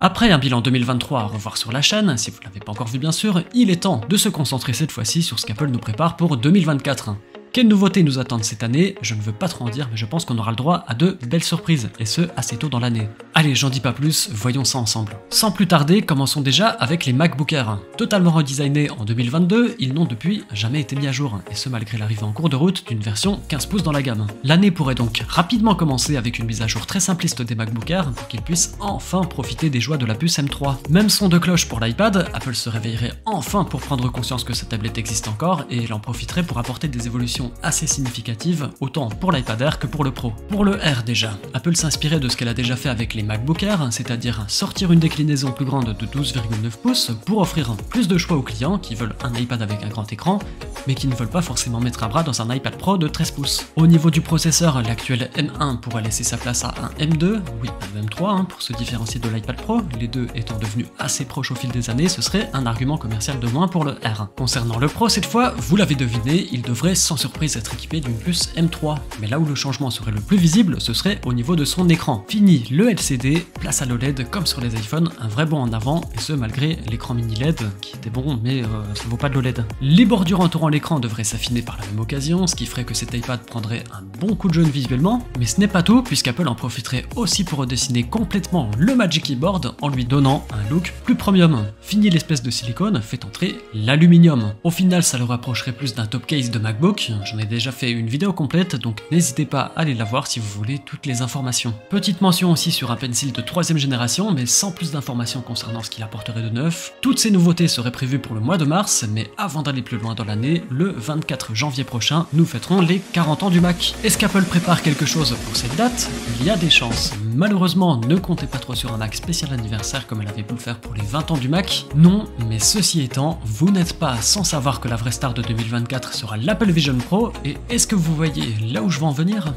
Après un bilan 2023 à revoir sur la chaîne, si vous ne l'avez pas encore vu bien sûr, il est temps de se concentrer cette fois-ci sur ce qu'Apple nous prépare pour 2024. Quelles nouveautés nous attendent cette année? Je ne veux pas trop en dire, mais je pense qu'on aura le droit à de belles surprises, et ce, assez tôt dans l'année. Allez, j'en dis pas plus, voyons ça ensemble. Sans plus tarder, commençons déjà avec les MacBook Air. Totalement redesignés en 2022, ils n'ont depuis jamais été mis à jour, et ce malgré l'arrivée en cours de route d'une version 15 pouces dans la gamme. L'année pourrait donc rapidement commencer avec une mise à jour très simpliste des MacBook Air pour qu'ils puissent enfin profiter des joies de la puce M3. Même son de cloche pour l'iPad, Apple se réveillerait enfin pour prendre conscience que sa tablette existe encore, et elle en profiterait pour apporter des évolutions assez significative, autant pour l'iPad Air que pour le Pro. Pour le Air déjà, Apple s'inspirait de ce qu'elle a déjà fait avec les MacBook Air, c'est-à-dire sortir une déclinaison plus grande de 12,9 pouces pour offrir plus de choix aux clients qui veulent un iPad avec un grand écran, mais qui ne veulent pas forcément mettre un bras dans un iPad Pro de 13 pouces. Au niveau du processeur, l'actuel M1 pourrait laisser sa place à un M2, oui, un M3, pour se différencier de l'iPad Pro, les deux étant devenus assez proches au fil des années, ce serait un argument commercial de moins pour le R. Concernant le Pro cette fois, vous l'avez deviné, il devrait sans surprise être équipé d'une puce M3, mais là où le changement serait le plus visible, ce serait au niveau de son écran. Fini le LCD, place à l'OLED comme sur les iPhones, un vrai bond en avant, et ce malgré l'écran mini LED qui était bon, mais ça vaut pas de l'OLED. Les bordures entourant l'écran devraient s'affiner par la même occasion, ce qui ferait que cet iPad prendrait un bon coup de jeune visuellement, mais ce n'est pas tout, puisqu'Apple en profiterait aussi pour redessiner complètement le Magic Keyboard en lui donnant un look plus premium. Fini l'espèce de silicone, fait entrer l'aluminium. Au final, ça le rapprocherait plus d'un top case de MacBook, j'en ai déjà fait une vidéo complète, donc n'hésitez pas à aller la voir si vous voulez toutes les informations. Petite mention aussi sur un Pencil de 3ème génération, mais sans plus d'informations concernant ce qu'il apporterait de neuf. Toutes ces nouveautés seraient prévues pour le mois de mars, mais avant d'aller plus loin dans l'année, le 24 janvier prochain, nous fêterons les 40 ans du Mac. Est-ce qu'Apple prépare quelque chose pour cette date? Il y a des chances. Malheureusement, ne comptez pas trop sur un Mac spécial anniversaire comme elle avait pu le faire pour les 20 ans du Mac. Non, mais ceci étant, vous n'êtes pas sans savoir que la vraie star de 2024 sera l'Apple Vision Pro, et est-ce que vous voyez là où je veux en venir?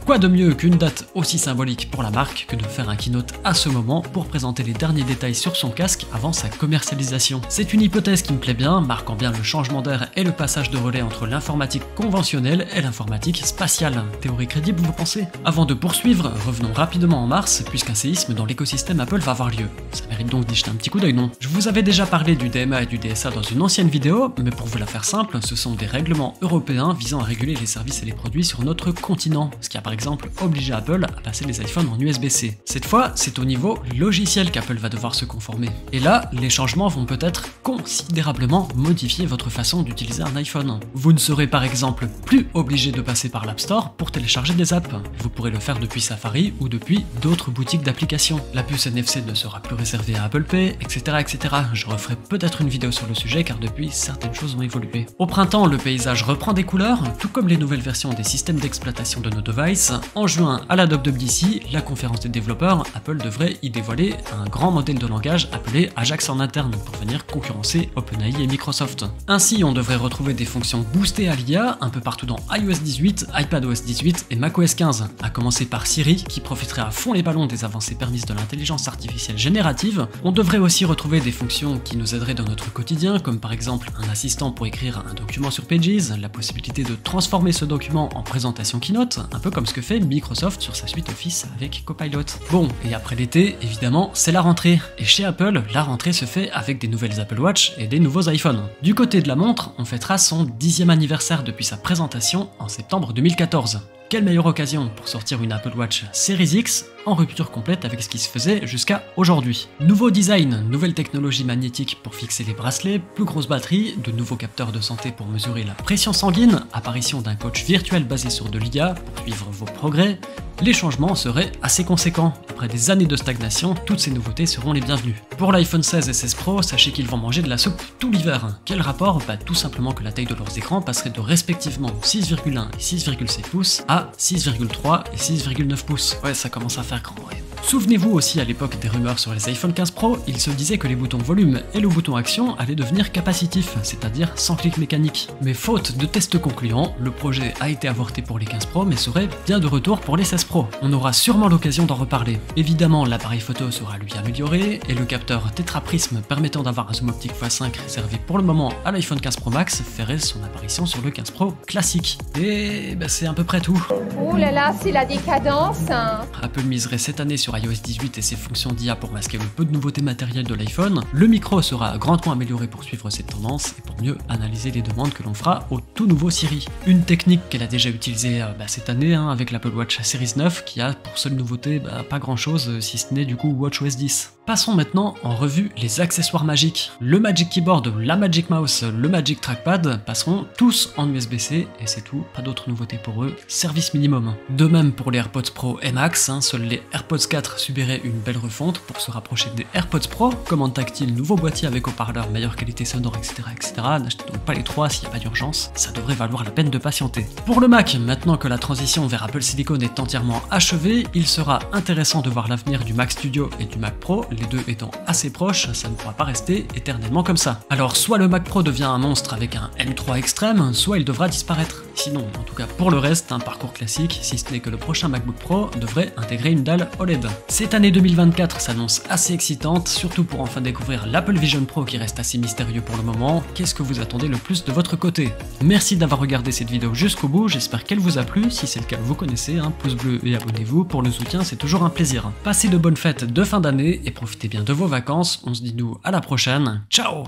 Quoi de mieux qu'une date aussi symbolique pour la marque que de faire un keynote à ce moment pour présenter les derniers détails sur son casque avant sa commercialisation. C'est une hypothèse qui me plaît bien, marquant bien le changement d'air et le passage de relais entre l'informatique conventionnelle et l'informatique spatiale. Théorie crédible, vous pensez? Avant de poursuivre, revenons rapidement en mars, puisqu'un séisme dans l'écosystème Apple va avoir lieu. Ça mérite donc d'y jeter un petit coup d'œil, non? Je vous avais déjà parlé du DMA et du DSA dans une ancienne vidéo, mais pour vous la faire simple, ce sont des règlements européens visant à réguler les services et les produits sur notre continent, ce qui a par exemple obligé Apple à passer les iPhones en USB-C. Cette fois, c'est au niveau logiciel qu'Apple va devoir se conformer. Et là, les changements vont peut-être considérablement modifier votre façon d'utiliser un iPhone. Vous ne serez par exemple plus obligé de passer par l'App Store pour télécharger des apps. Vous pourrez le faire depuis Safari ou depuis d'autres boutiques d'applications. La puce NFC ne sera plus réservée à Apple Pay, etc., etc. Je referai peut-être une vidéo sur le sujet car depuis, certaines choses ont évolué. Au printemps, le paysage reprend des couleurs, tout comme les nouvelles versions des systèmes d'exploitation de nos devices. En juin, à la WWDC, la conférence des développeurs, Apple devrait y dévoiler un grand modèle de langage appelé Ajax en interne pour venir concurrencer OpenAI et Microsoft. Ainsi, on devrait retrouver des fonctions boostées à l'IA un peu partout dans iOS 18, iPadOS 18 et macOS 15, à commencer par Siri qui profiterait à fond les ballons des avancées permises de l'intelligence artificielle générative. On devrait aussi retrouver des fonctions qui nous aideraient dans notre quotidien, comme par exemple un assistant pour écrire un document sur Pages, la possibilité de transformer ce document en présentation Keynote, un peu comme ce que fait Microsoft sur sa suite Office avec Copilot. Bon, et après l'été, évidemment, c'est la rentrée. Et chez Apple, la rentrée se fait avec des nouvelles Apple Watch et des nouveaux iPhones. Du côté de la montre, on fêtera son 10e anniversaire depuis sa présentation en septembre 2014. Quelle meilleure occasion pour sortir une Apple Watch Series X en rupture complète avec ce qui se faisait jusqu'à aujourd'hui. Nouveau design, nouvelle technologie magnétique pour fixer les bracelets, plus grosse batterie, de nouveaux capteurs de santé pour mesurer la pression sanguine, apparition d'un coach virtuel basé sur de l'IA pour suivre vos progrès. Les changements seraient assez conséquents. Après des années de stagnation, toutes ces nouveautés seront les bienvenues. Pour l'iPhone 16 et 16 Pro, sachez qu'ils vont manger de la soupe tout l'hiver. Quel rapport? Tout simplement que la taille de leurs écrans passerait de respectivement 6,1 et 6,7 pouces à 6,3 et 6,9 pouces. Ouais, ça commence à faire grand, ouais. Souvenez-vous aussi à l'époque des rumeurs sur les iPhone 15 Pro, il se disait que les boutons volume et le bouton action allaient devenir capacitifs, c'est-à-dire sans clic mécanique. Mais faute de tests concluants, le projet a été avorté pour les 15 Pro mais serait bien de retour pour les 16 Pro. On aura sûrement l'occasion d'en reparler. Évidemment, l'appareil photo sera lui amélioré et le capteur tétraprisme permettant d'avoir un zoom optique x5 réservé pour le moment à l'iPhone 15 Pro Max ferait son apparition sur le 15 Pro classique. Et c'est à peu près tout. Oh là là, c'est la décadence. Apple miserait cette année sur sur iOS 18 et ses fonctions d'IA pour masquer le peu de nouveautés matérielles de l'iPhone, le micro sera grandement amélioré pour suivre cette tendance et pour mieux analyser les demandes que l'on fera au tout nouveau Siri. Une technique qu'elle a déjà utilisée cette année avec l'Apple Watch Series 9 qui a pour seule nouveauté pas grand chose si ce n'est du coup WatchOS 10. Passons maintenant en revue les accessoires magiques. Le Magic Keyboard, la Magic Mouse, le Magic Trackpad passeront tous en USB-C et c'est tout, pas d'autres nouveautés pour eux, service minimum. De même pour les AirPods Pro et Max, seuls les AirPods 4 subiraient une belle refonte pour se rapprocher des AirPods Pro, commande tactile, nouveau boîtier avec haut-parleur, meilleure qualité sonore, etc. N'achetez donc pas les 3 s'il n'y a pas d'urgence, ça devrait valoir la peine de patienter. Pour le Mac, maintenant que la transition vers Apple Silicon est entièrement achevée, il sera intéressant de voir l'avenir du Mac Studio et du Mac Pro, les deux étant assez proches, ça ne pourra pas rester éternellement comme ça. Alors soit le Mac Pro devient un monstre avec un M3 extrême, soit il devra disparaître. Sinon, en tout cas pour le reste, un parcours classique, si ce n'est que le prochain MacBook Pro devrait intégrer une dalle OLED. Cette année 2024 s'annonce assez excitante, surtout pour enfin découvrir l'Apple Vision Pro qui reste assez mystérieux pour le moment. Qu'est-ce que vous attendez le plus de votre côté? Merci d'avoir regardé cette vidéo jusqu'au bout, j'espère qu'elle vous a plu, si c'est le cas vous connaissez, pouce bleu et abonnez-vous, pour le soutien c'est toujours un plaisir. Passez de bonnes fêtes de fin d'année et profitez bien de vos vacances, on se dit nous à la prochaine, ciao!